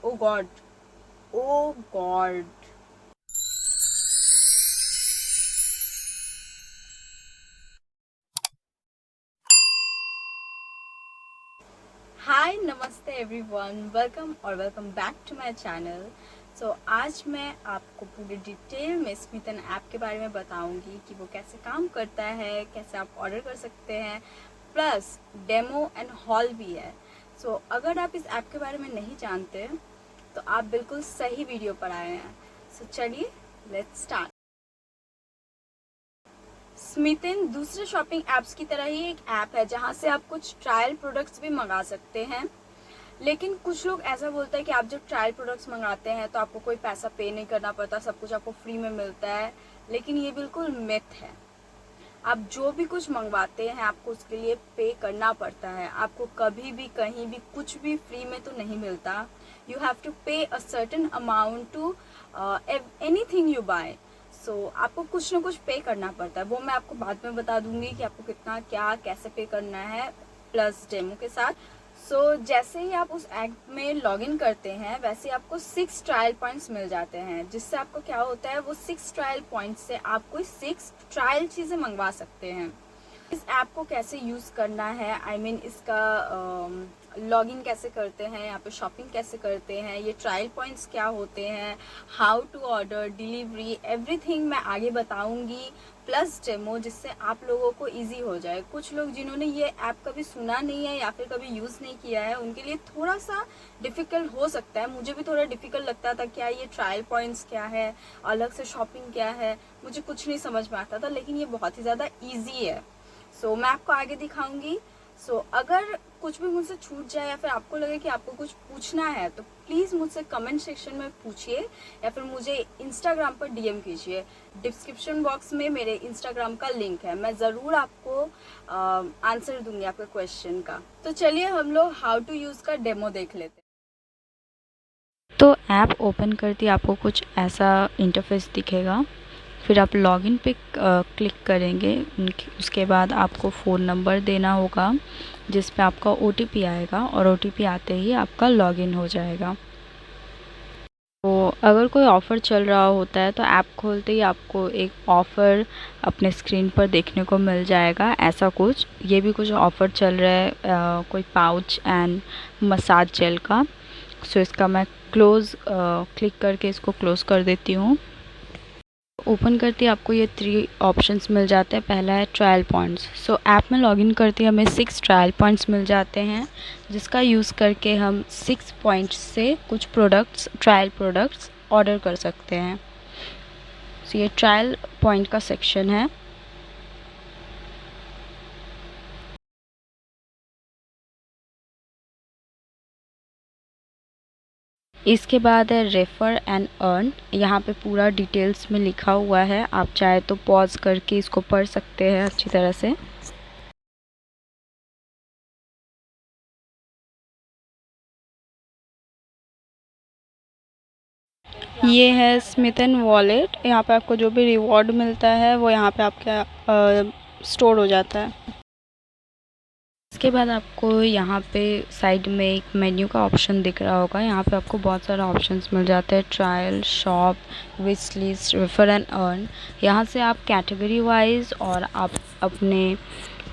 ओ God, ओ God. Hi, नमस्ते everyone, welcome back to my channel. So आज मैं आपको पूरी डिटेल में स्मिथन ऐप के बारे में बताऊंगी कि वो कैसे काम करता है, कैसे आप ऑर्डर कर सकते हैं, प्लस डेमो एंड हॉल भी है। सो अगर आप इस ऐप के बारे में नहीं जानते तो आप बिल्कुल सही वीडियो पर आए हैं। सो चलिए लेट्स स्टार्ट। स्मिथन दूसरे शॉपिंग ऐप्स की तरह ही एक ऐप है जहां से आप कुछ ट्रायल प्रोडक्ट्स भी मंगा सकते हैं। लेकिन कुछ लोग ऐसा बोलते हैं कि आप जब ट्रायल प्रोडक्ट्स मंगाते हैं तो आपको कोई पैसा पे नहीं करना पड़ता, सब कुछ आपको फ्री में मिलता है। लेकिन ये बिल्कुल मिथ है। आप जो भी कुछ मंगवाते हैं आपको उसके लिए पे करना पड़ता है। आपको कभी भी कहीं भी कुछ भी फ्री में तो नहीं मिलता। You have to pay a certain amount to anything you buy. So आपको कुछ ना कुछ पे करना पड़ता है। वो मैं आपको बाद में बता दूंगी कि आपको कितना क्या कैसे पे करना है, प्लस डेमो के साथ। जैसे ही आप उस ऐप में लॉगिन करते हैं वैसे आपको 6 ट्रायल पॉइंट्स मिल जाते हैं, जिससे आपको क्या होता है, वो 6 ट्रायल पॉइंट्स से आप कोई 6 ट्रायल चीज़ें मंगवा सकते हैं। इस ऐप को कैसे यूज़ करना है, आई मीन इसका लॉगिन कैसे करते हैं, यहाँ पे शॉपिंग कैसे करते हैं, ये ट्रायल पॉइंट्स क्या होते हैं, how to order, delivery, everything मैं आगे बताऊंगी, प्लस डेमो, जिससे आप लोगों को इजी हो जाए। कुछ लोग जिन्होंने ये ऐप कभी सुना नहीं है या फिर कभी यूज़ नहीं किया है उनके लिए थोड़ा सा डिफ़िकल्ट हो सकता है। मुझे भी थोड़ा डिफ़िकल्ट लगता था, क्या ये ट्रायल पॉइंट्स क्या है, अलग से शॉपिंग क्या है, मुझे कुछ नहीं समझ में आता था। लेकिन ये बहुत ही ज़्यादा ईजी है। मैं आपको आगे दिखाऊंगी। अगर कुछ भी मुझसे छूट जाए या फिर आपको लगे कि आपको कुछ पूछना है तो प्लीज़ मुझसे कमेंट सेक्शन में पूछिए या फिर मुझे इंस्टाग्राम पर डीएम कीजिए। डिस्क्रिप्शन बॉक्स में मेरे इंस्टाग्राम का लिंक है, मैं ज़रूर आपको आंसर दूंगी आपके क्वेश्चन का। तो चलिए हम लोग हाउ टू यूज़ का डेमो देख लेते हैं। तो ऐप ओपन करती आपको कुछ ऐसा इंटरफेस दिखेगा। फिर आप लॉगिन पे क्लिक करेंगे। उसके बाद आपको फ़ोन नंबर देना होगा जिस पे आपका ओटीपी आएगा, और ओटीपी आते ही आपका लॉगिन हो जाएगा। तो अगर कोई ऑफ़र चल रहा होता है तो ऐप खोलते ही आपको एक ऑफ़र अपने स्क्रीन पर देखने को मिल जाएगा। ऐसा कुछ ये भी कुछ ऑफ़र चल रहा है, कोई पाउच एंड मसाज जेल का। इसका मैं क्लोज़ क्लिक करके इसको क्लोज़ कर देती हूँ। ओपन करते ही आपको ये 3 ऑप्शंस मिल जाते हैं। पहला है ट्रायल पॉइंट्स। ऐप में लॉगिन करते ही हमें 6 ट्रायल पॉइंट्स मिल जाते हैं, जिसका यूज़ करके हम 6 पॉइंट्स से कुछ ट्रायल प्रोडक्ट्स ऑर्डर कर सकते हैं। ये ट्रायल पॉइंट का सेक्शन है। इसके बाद है रेफ़र एंड अर्न। यहाँ पे पूरा डिटेल्स में लिखा हुआ है, आप चाहे तो पॉज करके इसको पढ़ सकते हैं अच्छी तरह से। ये है स्मिथन वॉलेट। यहाँ पे आपको जो भी रिवॉर्ड मिलता है वो यहाँ पे आपका स्टोर हो जाता है। इसके बाद आपको यहाँ पे साइड में एक मेन्यू का ऑप्शन दिख रहा होगा। यहाँ पे आपको बहुत सारे ऑप्शंस मिल जाते हैं, trial, shop, wish list, refer and earn. यहाँ से आप कैटेगरी वाइज और आप अपने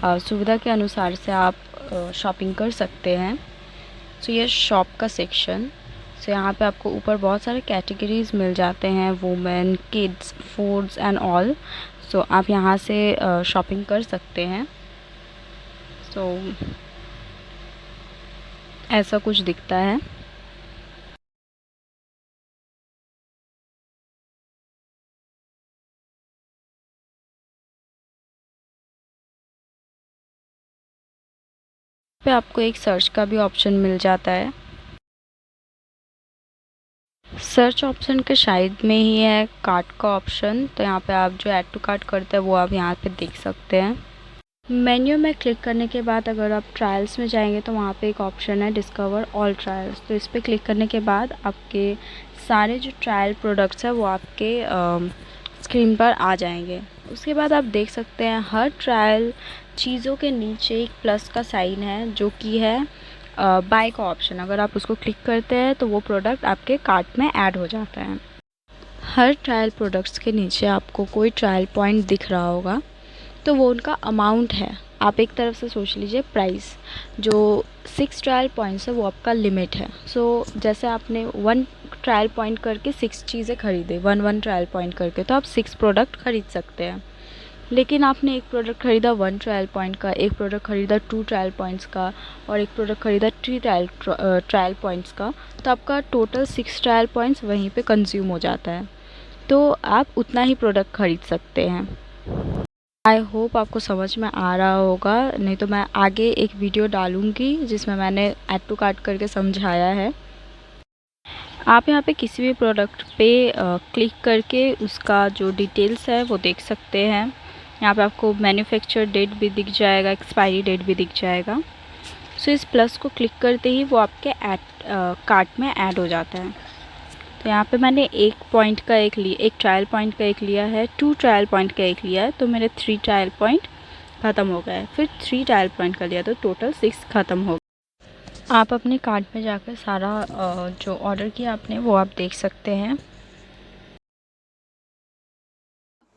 सुविधा के अनुसार से आप शॉपिंग कर सकते हैं। ये शॉप का सेक्शन। यहाँ पे आपको ऊपर बहुत सारे कैटेगरीज मिल जाते हैं, women, kids, foods and all. आप यहाँ से शॉपिंग कर सकते हैं। ऐसा कुछ दिखता है। पे आपको एक सर्च का भी ऑप्शन मिल जाता है। सर्च ऑप्शन के साइड में ही है कार्ट का ऑप्शन। तो यहाँ पे आप जो ऐड टू कार्ट करते हैं वो आप यहाँ पे देख सकते हैं। मेन्यू में क्लिक करने के बाद अगर आप ट्रायल्स में जाएंगे तो वहाँ पे एक ऑप्शन है डिस्कवर ऑल ट्रायल्स। तो इस पर क्लिक करने के बाद आपके सारे जो ट्रायल प्रोडक्ट्स हैं वो आपके स्क्रीन पर आ जाएंगे। उसके बाद आप देख सकते हैं हर ट्रायल चीज़ों के नीचे एक प्लस का साइन है जो कि है बाय का ऑप्शन, अगर आप उसको क्लिक करते हैं तो वो प्रोडक्ट आपके कार्ट में ऐड हो जाता है। हर ट्रायल प्रोडक्ट्स के नीचे आपको कोई ट्रायल पॉइंट दिख रहा होगा, तो वो उनका अमाउंट है। आप एक तरफ से सोच लीजिए प्राइस, जो 6 ट्रायल पॉइंट्स है वो आपका लिमिट है। जैसे आपने 1 ट्रायल पॉइंट करके 6 चीज़ें खरीदे, 1 ट्रायल पॉइंट करके, तो आप 6 प्रोडक्ट खरीद सकते हैं। लेकिन आपने एक प्रोडक्ट खरीदा 1 ट्रायल पॉइंट का, एक प्रोडक्ट खरीदा 2 ट्रायल पॉइंट्स का, और एक प्रोडक्ट खरीदा 3 ट्रायल पॉइंट्स का, तो आपका टोटल 6 ट्रायल पॉइंट्स वहीं पे कंज्यूम हो जाता है। तो आप उतना ही प्रोडक्ट खरीद सकते हैं। आई होप आपको समझ में आ रहा होगा, नहीं तो मैं आगे एक वीडियो डालूँगी जिसमें मैंने ऐड टू कार्ट करके समझाया है। आप यहाँ पे किसी भी प्रोडक्ट पे क्लिक करके उसका जो डिटेल्स है वो देख सकते हैं। यहाँ पे आपको मैन्युफैक्चर डेट भी दिख जाएगा, एक्सपायरी डेट भी दिख जाएगा। इस प्लस को क्लिक करते ही वो आपके कार्ट में ऐड हो जाता है। तो यहाँ पे मैंने एक ट्रायल पॉइंट का एक लिया है, 2 ट्रायल पॉइंट का एक लिया है, तो मेरे 3 ट्रायल पॉइंट ख़त्म हो गए। फिर 3 ट्रायल पॉइंट का लिया तो टोटल 6 ख़त्म हो गए। आप अपने कार्ट में जाकर सारा जो ऑर्डर किया आपने वो आप देख सकते हैं।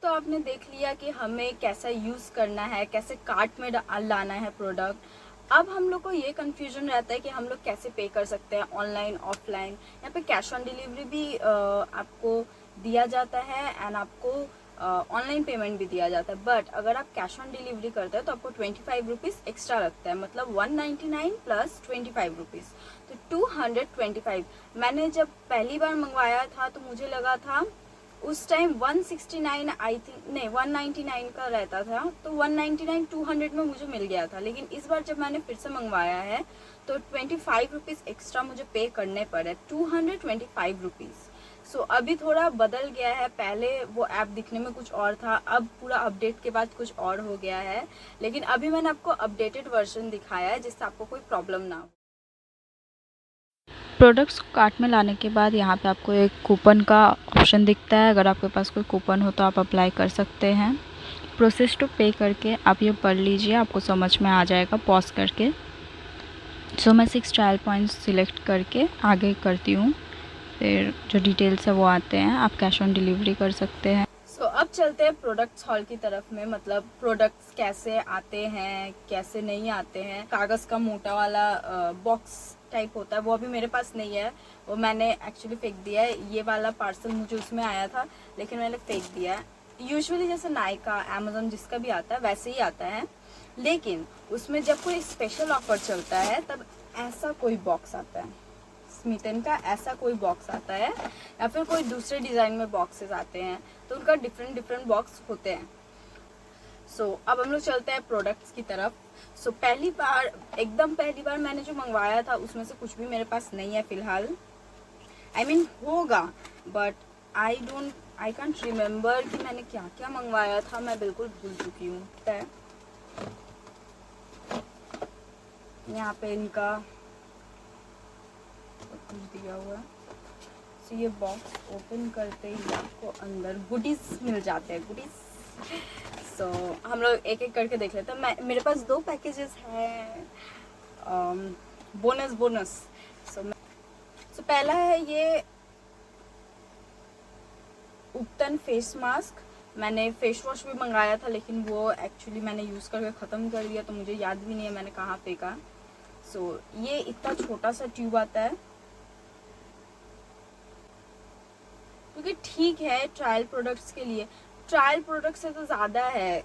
तो आपने देख लिया कि हमें कैसा यूज़ करना है, कैसे कार्ट में लाना है प्रोडक्ट। अब हम लोग को ये कन्फ्यूजन रहता है कि हम लोग कैसे पे कर सकते हैं, ऑनलाइन ऑफलाइन। यहाँ पे कैश ऑन डिलीवरी भी आपको दिया जाता है एंड आपको ऑनलाइन पेमेंट भी दिया जाता है। बट अगर आप कैश ऑन डिलीवरी करते हैं तो आपको 25 रुपीज़ एक्स्ट्रा लगता है, मतलब 199 प्लस 25 रुपीज़, तो 225। मैंने जब पहली बार मंगवाया था तो मुझे लगा था उस टाइम 169 आई थिंक, नहीं 199 का रहता था, तो 199 200 में मुझे मिल गया था। लेकिन इस बार जब मैंने फिर से मंगवाया है तो 25 रुपीज़ एक्स्ट्रा मुझे पे करने पड़े, 225 रुपीज़। अभी थोड़ा बदल गया है, पहले वो ऐप दिखने में कुछ और था, अब पूरा अपडेट के बाद कुछ और हो गया है। लेकिन अभी मैंने आपको अपडेटेड वर्जन दिखाया है जिससे आपको कोई प्रॉब्लम ना हो। प्रोडक्ट्स को कार्ट में लाने के बाद यहाँ पे आपको एक कूपन का ऑप्शन दिखता है। अगर आपके पास कोई कूपन हो तो आप अप्लाई कर सकते हैं। प्रोसेस टू पे करके आप ये पढ़ लीजिए, आपको समझ में आ जाएगा पॉज करके। मैं 6 ट्रायल पॉइंट्स सिलेक्ट करके आगे करती हूँ। फिर जो डिटेल्स है वो आते हैं, आप कैश ऑन डिलीवरी कर सकते हैं। अब चलते हैं प्रोडक्ट्स हॉल की तरफ में, मतलब प्रोडक्ट्स कैसे आते हैं कैसे नहीं आते हैं। कागज़ का मोटा वाला बॉक्स टाइप होता है, वो अभी मेरे पास नहीं है, वो मैंने एक्चुअली फेंक दिया है। ये वाला पार्सल मुझे उसमें आया था लेकिन मैंने फेंक दिया है। यूजुअली जैसे नायका, अमेजोन जिसका भी आता है वैसे ही आता है, लेकिन उसमें जब कोई स्पेशल ऑफर चलता है तब ऐसा कोई बॉक्स आता है, स्मितन का ऐसा कोई बॉक्स आता है, या फिर कोई दूसरे डिज़ाइन में बॉक्सेस आते हैं, तो उनका डिफरेंट बॉक्स होते हैं। अब हम लोग चलते हैं प्रोडक्ट्स की तरफ। एकदम पहली बार मैंने जो मंगवाया था उसमें से कुछ भी मेरे पास नहीं है फिलहाल। होगा बट आई कांट रिमेम्बर कि मैंने क्या क्या मंगवाया था, मैं बिल्कुल भूल चुकी हूँ। यहाँ पे इनका कुछ दिया हुआ है। ये बॉक्स ओपन करते ही आपको अंदर गुडीज मिल जाते हैं, गुडीज। हम लोग एक एक करके देख लेते हैं। मेरे पास 2 पैकेजेस हैं, बोनस। पहला है ये उपटन फेस मास्क। मैंने फेस वॉश भी मंगाया था लेकिन वो एक्चुअली मैंने यूज़ करके ख़त्म कर दिया, तो मुझे याद भी नहीं है मैंने कहाँ फेंका। ये इतना छोटा सा ट्यूब आता है, क्योंकि ठीक है ट्रायल प्रोडक्ट्स के लिए, ट्रायल प्रोडक्ट्स से तो ज़्यादा है।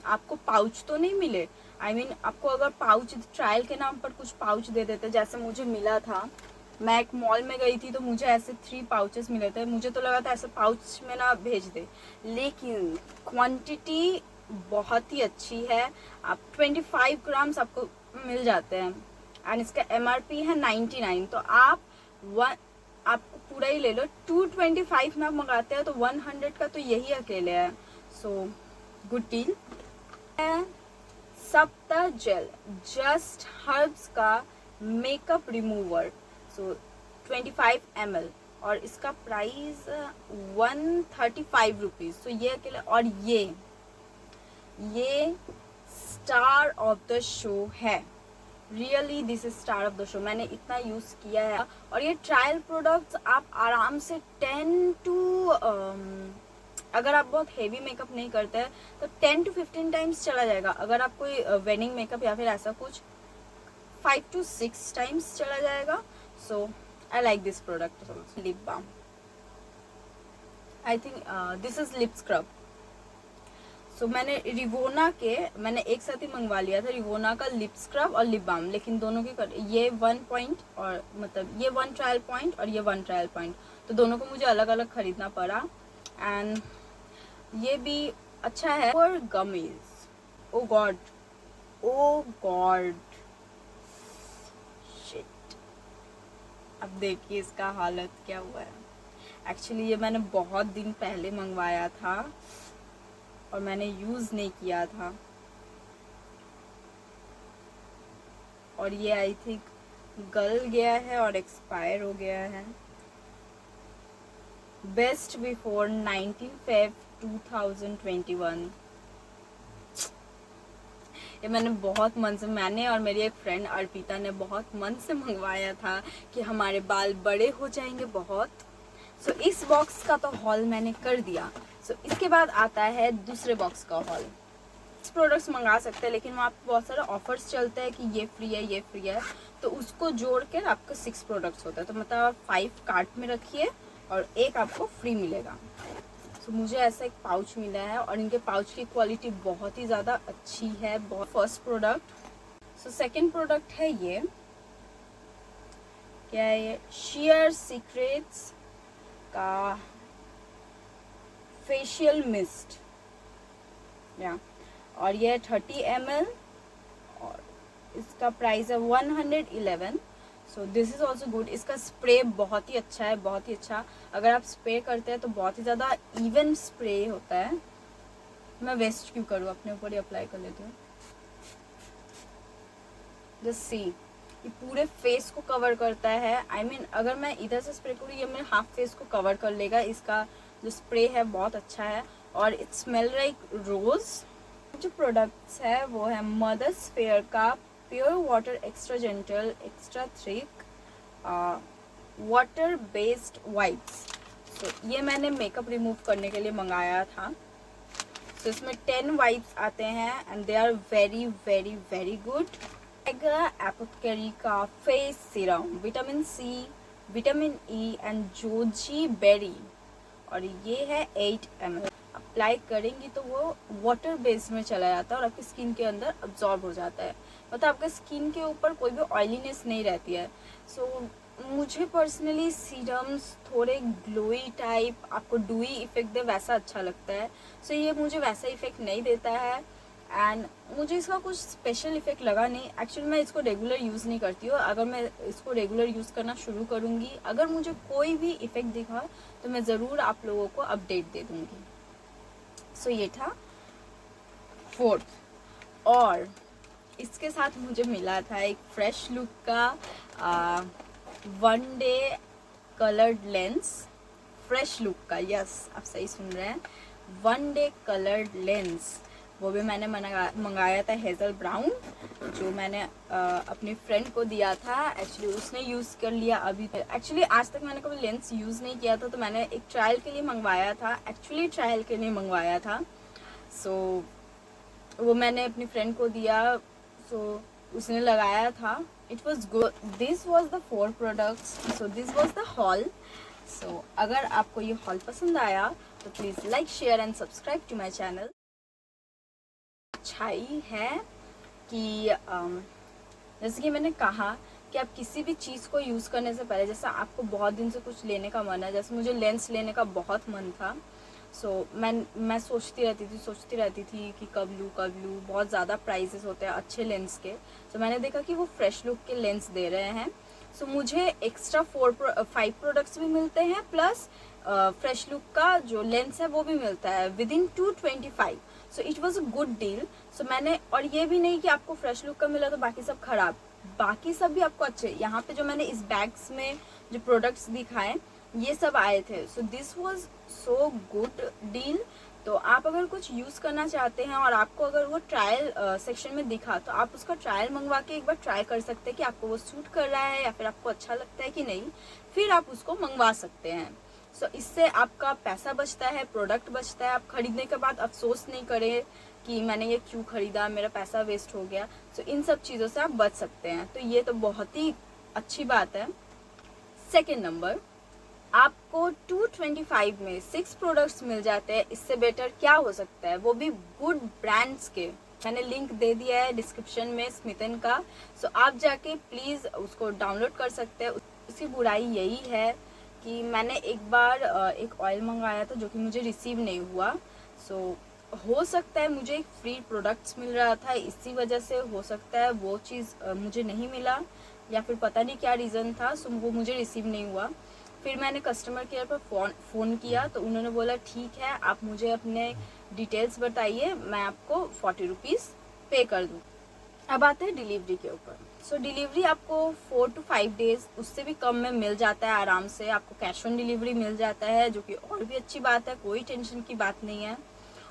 आपको पाउच तो नहीं मिले, आपको अगर पाउच ट्रायल के नाम पर कुछ पाउच दे देते, जैसे मुझे मिला था, मैं एक मॉल में गई थी तो मुझे ऐसे 3 पाउचेस मिले थे। मुझे तो लगा था ऐसे पाउच में ना भेज दे, लेकिन क्वांटिटी बहुत ही अच्छी है। आप 25 ग्राम्स आपको मिल जाते हैं एंड इसका MRP है 99, तो आपको पूरा ही ले लो। 225 में आप मंगाते हैं तो 100 का तो यही अकेले है, गुड डील। सप्ता जेल जस्ट हर्ब्स का मेकअप रिमूवर, 25 ml, और इसका प्राइस 135 रुपीज़। ये अकेले, और ये स्टार ऑफ द शो है, really this is star of the show. मैंने इतना यूज़ किया है और ये ट्रायल प्रोडक्ट्स आप आराम से 10 टू अगर आप बहुत हेवी मेकअप नहीं करते हैं तो 10 टू 15 टाइम्स चला जाएगा। अगर आप कोई वेडिंग मेकअप या फिर ऐसा कुछ 5 टू 6 टाइम्स चला जाएगा। So I like this product. Lip balm, I think this is lip scrub. So मैंने रिवोना के मैंने एक साथ ही मंगवा लिया था, रिवोना का लिप स्क्रब और लिप बाम, लेकिन दोनों के ये 1 पॉइंट और मतलब ये 1 ट्रायल पॉइंट और ये 1 ट्रायल पॉइंट, तो दोनों को मुझे अलग अलग खरीदना पड़ा। एंड ये भी अच्छा है। और गमीज, ओ गॉड, ओ गॉड शिट, अब देखिए इसका हालत क्या हुआ है। एक्चुअली ये मैंने बहुत दिन पहले मंगवाया था और मैंने यूज़ नहीं किया था और ये आई थिंक गल गया है और एक्सपायर हो गया है। Best before 19 Feb 2021। ये मैंने बहुत मन से, मैंने और मेरी एक फ्रेंड अर्पिता ने बहुत मन से मंगवाया था कि हमारे बाल बड़े हो जाएंगे बहुत। सो इस बॉक्स का तो हॉल मैंने कर दिया। सो इसके बाद आता है दूसरे बॉक्स का हॉल। प्रोडक्ट्स मंगा सकते हैं लेकिन वहाँ पे बहुत सारे ऑफर्स चलते हैं कि ये फ्री है ये फ्री है, तो उसको जोड़ कर आपको 6 प्रोडक्ट्स होता है। तो मतलब आप 5 कार्ट में रखिए और एक आपको फ्री मिलेगा। सो मुझे ऐसा एक पाउच मिला है और इनके पाउच की क्वालिटी बहुत ही ज़्यादा अच्छी है। बहुत first product. So second product है ये, क्या है ये, शेयर सीक्रेट्स का फेशियल मिस्ट या, और ये 30 ml और इसका प्राइस है 111। So this is also good. इसका स्प्रे बहुत ही अच्छा है, बहुत ही अच्छा। अगर आप स्प्रे करते हैं तो बहुत ही ज़्यादा इवन स्प्रे होता है। मैं वेस्ट क्यों करूँ, अपने ऊपर ही अप्लाई कर लेती हूँ। जस्ट सी, ये पूरे फेस को कवर करता है। I mean, अगर मैं इधर से स्प्रे करूँ ये मेरे हाफ फेस को कवर कर लेगा। इसका जो स्प्रे है बहुत अच्छा है और इट स्मेल लाइक रोज। जो प्रोडक्ट्स है वो है मदर्स फेयर का pure water extra gentle extra thick water based wipes. So ये मैंने मेकअप रिमूव करने के लिए मंगाया था। सो इसमें 10 वाइप्स आते हैं and they are very very very good. Apothecary का face serum, vitamin C, vitamin E and goji berry, और ये है 8 ml। अप्लाई करेंगी तो वो वाटर बेस्ड में चला जाता है और आपकी स्किन के अंदर अब्जॉर्ब हो जाता है। मतलब आपके स्किन के ऊपर कोई भी ऑयलीनेस नहीं रहती है। सो मुझे पर्सनली सीरम्स थोड़े ग्लोई टाइप, आपको डूई इफेक्ट दे वैसा अच्छा लगता है। सो ये मुझे वैसा इफेक्ट नहीं देता है एंड मुझे इसका कुछ स्पेशल इफेक्ट लगा नहीं। एक्चुअली मैं इसको रेगुलर यूज़ नहीं करती हूँ। अगर मैं इसको रेगुलर यूज़ करना शुरू करूँगी, अगर मुझे कोई भी इफेक्ट दिखा तो मैं ज़रूर आप लोगों को अपडेट दे दूँगी। सो ये था 4th। और इसके साथ मुझे मिला था एक फ्रेश लुक का 1 day coloured lens. Fresh look का, यस आप सही सुन रहे हैं, 1 डे कलर्ड लेंस। वो भी मैंने मंगाया था हेज़ल ब्राउन, जो मैंने अपनी फ्रेंड को दिया था। एक्चुअली उसने यूज़ कर लिया अभी तक। एक्चुअली आज तक मैंने कभी लेंस यूज़ नहीं किया था, तो मैंने एक ट्रायल के लिए मंगवाया था। एक्चुअली ट्रायल के लिए मंगवाया था। सो वो मैंने अपनी फ्रेंड को दिया। सो उसने लगाया था, it was good. This was the 4 products. So this was the haul. So अगर आपको ये हॉल पसंद आया तो please like share and subscribe to my channel. अच्छाई है कि जैसे कि मैंने कहा कि आप किसी भी चीज़ को यूज़ करने से पहले, जैसे आपको बहुत दिन से कुछ लेने का मन है, जैसे मुझे लेंस लेने का बहुत मन था। सो मैं सोचती रहती थी कि कब लूँ। बहुत ज़्यादा प्राइसेस होते हैं अच्छे लेंस के। तो मैंने देखा कि वो फ्रेश लुक के लेंस दे रहे हैं। सो मुझे एक्स्ट्रा 5 प्रोडक्ट्स भी मिलते हैं, प्लस फ्रेश लुक का जो लेंस है वो भी मिलता है within 225। So it was a good deal. So मैंने, और ये भी नहीं कि आपको फ्रेश लुक का मिला तो बाकी सब खराब, बाकी सब भी आपको अच्छे। यहाँ पे जो मैंने इस बैग्स में जो प्रोडक्ट्स दिखाए ये सब आए थे। सो this was so good deal तो आप अगर कुछ यूज़ करना चाहते हैं और आपको अगर वो ट्रायल सेक्शन में दिखा, तो आप उसका ट्रायल मंगवा के एक बार ट्राई कर सकते हैं कि आपको वो सूट कर रहा है या फिर आपको अच्छा लगता है कि नहीं, फिर आप उसको मंगवा सकते हैं। सो इससे आपका पैसा बचता है, प्रोडक्ट बचता है, आप खरीदने के बाद अफसोस नहीं करें कि मैंने ये क्यों खरीदा, मेरा पैसा वेस्ट हो गया। सो इन सब चीज़ों से आप बच सकते हैं, तो ये तो बहुत ही अच्छी बात है। सेकेंड नंबर, आपको 225 में 6 प्रोडक्ट्स मिल जाते हैं। इससे बेटर क्या हो सकता है, वो भी गुड ब्रांड्स के। मैंने लिंक दे दिया है डिस्क्रिप्शन में स्मितन का, सो आप जाके प्लीज़ उसको डाउनलोड कर सकते हैं। उसकी बुराई यही है कि मैंने एक बार एक ऑयल मंगाया था जो कि मुझे रिसीव नहीं हुआ। सो हो सकता है मुझे एक फ्री प्रोडक्ट्स मिल रहा था, इसी वजह से हो सकता है वो चीज़ मुझे नहीं मिला, या फिर पता नहीं क्या रीज़न था, सो वो मुझे रिसीव नहीं हुआ। फिर मैंने कस्टमर केयर पर फ़ोन किया, तो उन्होंने बोला ठीक है, आप मुझे अपने डिटेल्स बताइए, मैं आपको 40 रुपीज़ पे कर दूँ। अब आते हैं डिलीवरी के ऊपर। सो डिलीवरी आपको 4 to 5 डेज़, उससे भी कम में मिल जाता है आराम से। आपको कैश ऑन डिलीवरी मिल जाता है, जो कि और भी अच्छी बात है, कोई टेंशन की बात नहीं है।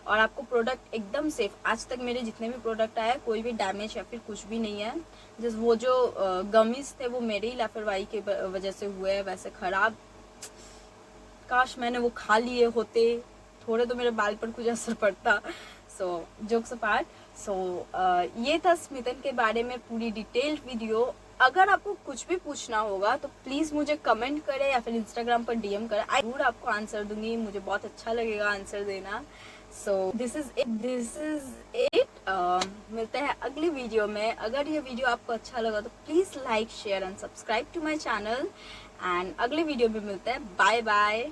और आपको प्रोडक्ट एकदम सेफ, आज तक मेरे जितने भी प्रोडक्ट आए कोई भी डैमेज या फिर कुछ भी नहीं है। जस्ट वो जो गमीज थे वो मेरी ही लापरवाही की वजह से हुए हैं, वैसे ख़राब। काश मैंने वो खा लिए होते, थोड़े तो मेरे बाल पर कुछ असर पड़ता। सो जोक्स अपार्ट, सो ये था स्मितन के बारे में पूरी डिटेल्ड वीडियो। अगर आपको कुछ भी पूछना होगा तो प्लीज़ मुझे कमेंट करें या फिर इंस्टाग्राम पर DM करें, आई जरूर आपको आंसर दूंगी, मुझे बहुत अच्छा लगेगा आंसर देना। So this is it. मिलते हैं अगली वीडियो में। अगर ये वीडियो आपको अच्छा लगा तो please like, share and subscribe to my channel, and अगले वीडियो में मिलते हैं। Bye bye.